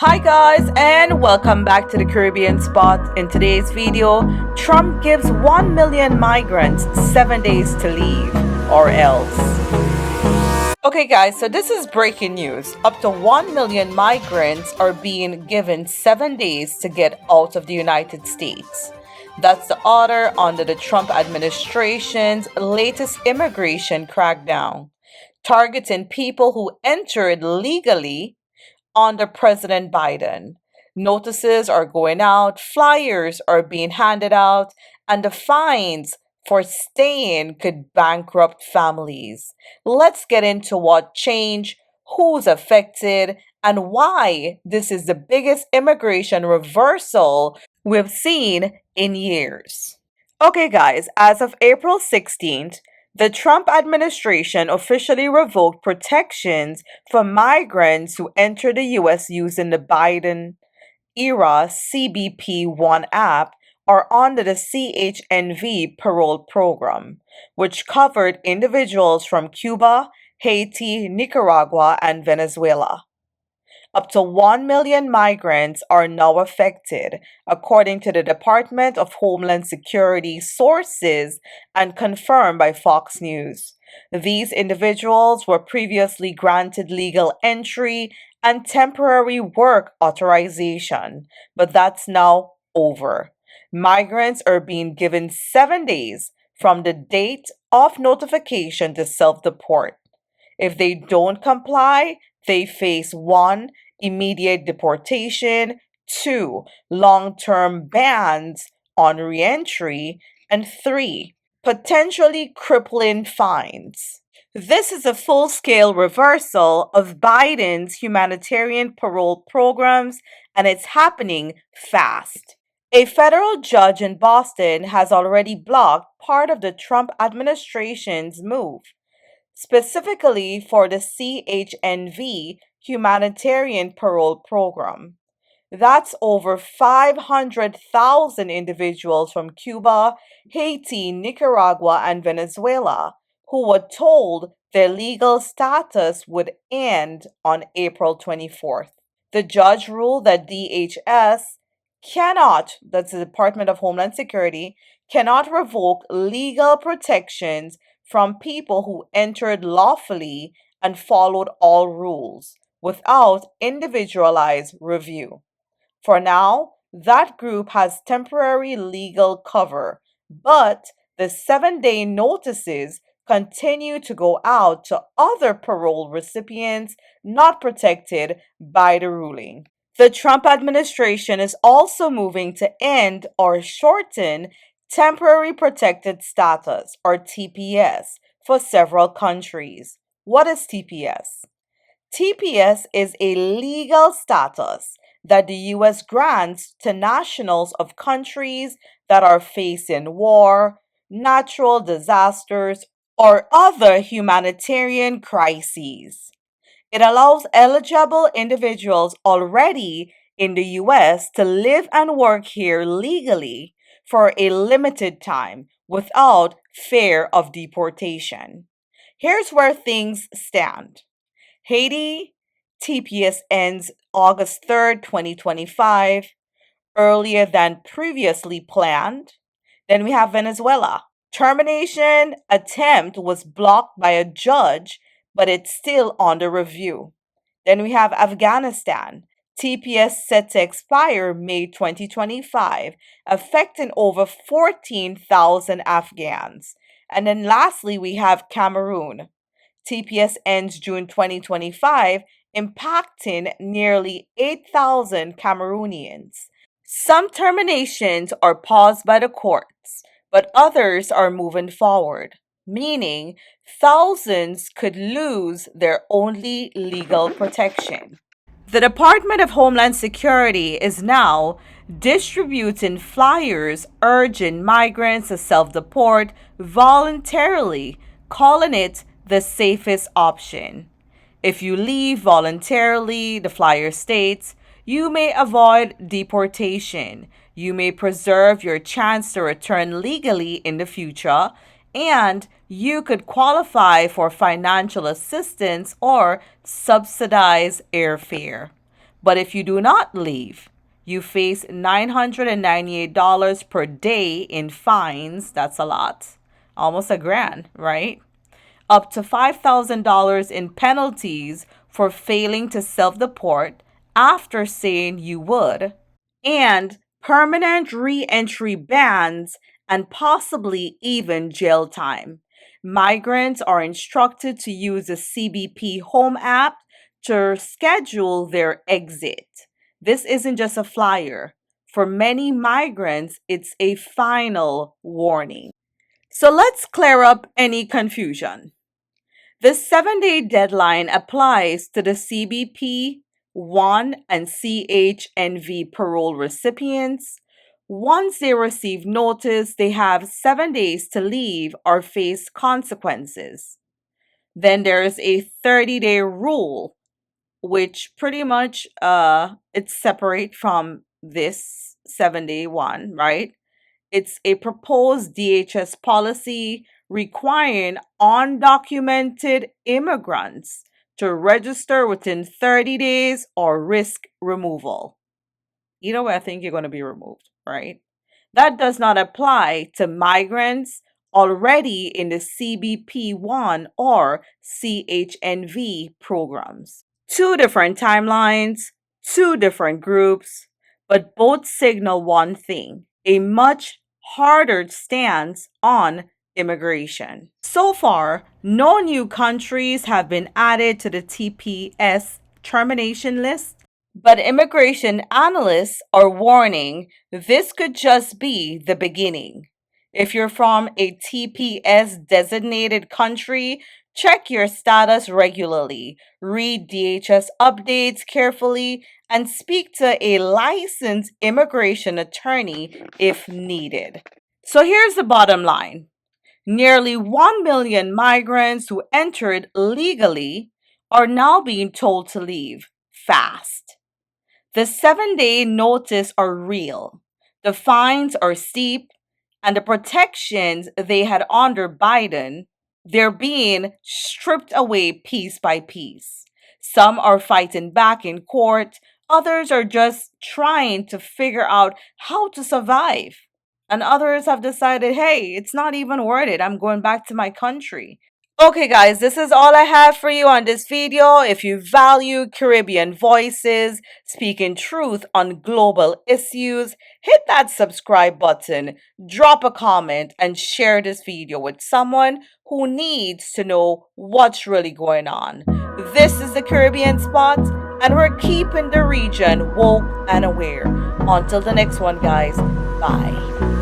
Hi guys, and welcome back to the Caribbean Spot. In today's video, Trump gives 1 million migrants 7 days to leave or else. Okay guys, so this is breaking news. Up to 1 million migrants are being given 7 days to get out of the United States. That's the order under the Trump administration's latest immigration crackdown, targeting people who entered legally under President Biden. Notices are going out, flyers are being handed out, and the fines for staying could bankrupt families. Let's get into what changed, who's affected, and why this is the biggest immigration reversal we've seen in years. Okay, guys, as of April 16th, the Trump administration officially revoked protections for migrants who enter the U.S. using the Biden era CBP One app or under the CHNV parole program, which covered individuals from Cuba, Haiti, Nicaragua, and Venezuela. Up to 1 million migrants are now affected, according to the Department of Homeland Security sources and confirmed by Fox News. These individuals were previously granted legal entry and temporary work authorization, but that's now over. Migrants are being given 7 days from the date of notification to self-deport. If they don't comply, they face 1. Immediate deportation, 2. Long-term bans on reentry, and 3. Potentially crippling fines. This is a full-scale reversal of Biden's humanitarian parole programs, and it's happening fast. A federal judge in Boston has already blocked part of the Trump administration's move, specifically for the CHNV humanitarian parole program. That's over 500,000 individuals from Cuba, Haiti, Nicaragua, and Venezuela who were told their legal status would end on April 24th. The judge ruled that DHS cannot, that's the Department of Homeland Security, cannot revoke legal protections from people who entered lawfully and followed all rules without individualized review. For now, that group has temporary legal cover, but the 7-day notices continue to go out to other parole recipients not protected by the ruling. The Trump administration is also moving to end or shorten temporary protected status or TPS for several countries. What is TPS? TPS is a legal status that the U.S. grants to nationals of countries that are facing war, natural disasters, or other humanitarian crises. It allows eligible individuals already in the U.S. to live and work here legally for a limited time without fear of deportation. Here's where things stand. Haiti, TPS ends August 3rd, 2025, earlier than previously planned. Then we have Venezuela. Termination attempt was blocked by a judge, but it's still under review. Then we have Afghanistan. TPS set to expire May 2025, affecting over 14,000 Afghans. And then lastly, we have Cameroon. TPS ends June 2025, impacting nearly 8,000 Cameroonians. Some terminations are paused by the courts, but others are moving forward, meaning thousands could lose their only legal protection. The Department of Homeland Security is now distributing flyers urging migrants to self-deport voluntarily, calling it the safest option. If you leave voluntarily, the flyer states, you may avoid deportation. You may preserve your chance to return legally in the future, and you could qualify for financial assistance or subsidized airfare. But if you do not leave, you face $998 per day in fines. That's a lot. Almost a grand, right? Up to $5,000 in penalties for failing to self-deport after saying you would, and permanent re-entry bans and possibly even jail time. Migrants are instructed to use the CBP Home app to schedule their exit. This isn't just a flyer. For many migrants, it's a final warning. So let's clear up any confusion. The 7-day deadline applies to the CBP 1 and CHNV parole recipients. Once they receive notice, they have 7 days to leave or face consequences. Then there's a 30-day rule, which pretty much it's separate from this 7-day one, right? It's a proposed DHS policy requiring undocumented immigrants to register within 30 days or risk removal. Either way, I think you're going to be removed, right? That does not apply to migrants already in the CBP1 or CHNV programs. Two different timelines, two different groups, but both signal one thing: a much harder stance on immigration. So far, no new countries have been added to the TPS termination list, but immigration analysts are warning this could just be the beginning. If you're from a TPS designated country, check your status regularly, read DHS updates carefully, and speak to a licensed immigration attorney if needed. So here's the bottom line. Nearly 1 million migrants who entered legally are now being told to leave fast. The 7-day notice are real, the fines are steep, and the protections they had under Biden, they're being stripped away piece by piece. Some are fighting back in court, others are just trying to figure out how to survive. And others have decided, hey, it's not even worth it. I'm going back to my country. Okay, guys, this is all I have for you on this video. If you value Caribbean voices speaking truth on global issues, hit that subscribe button, drop a comment, and share this video with someone who needs to know what's really going on. This is the Caribbean Spot, and we're keeping the region woke and aware. Until the next one, guys, bye.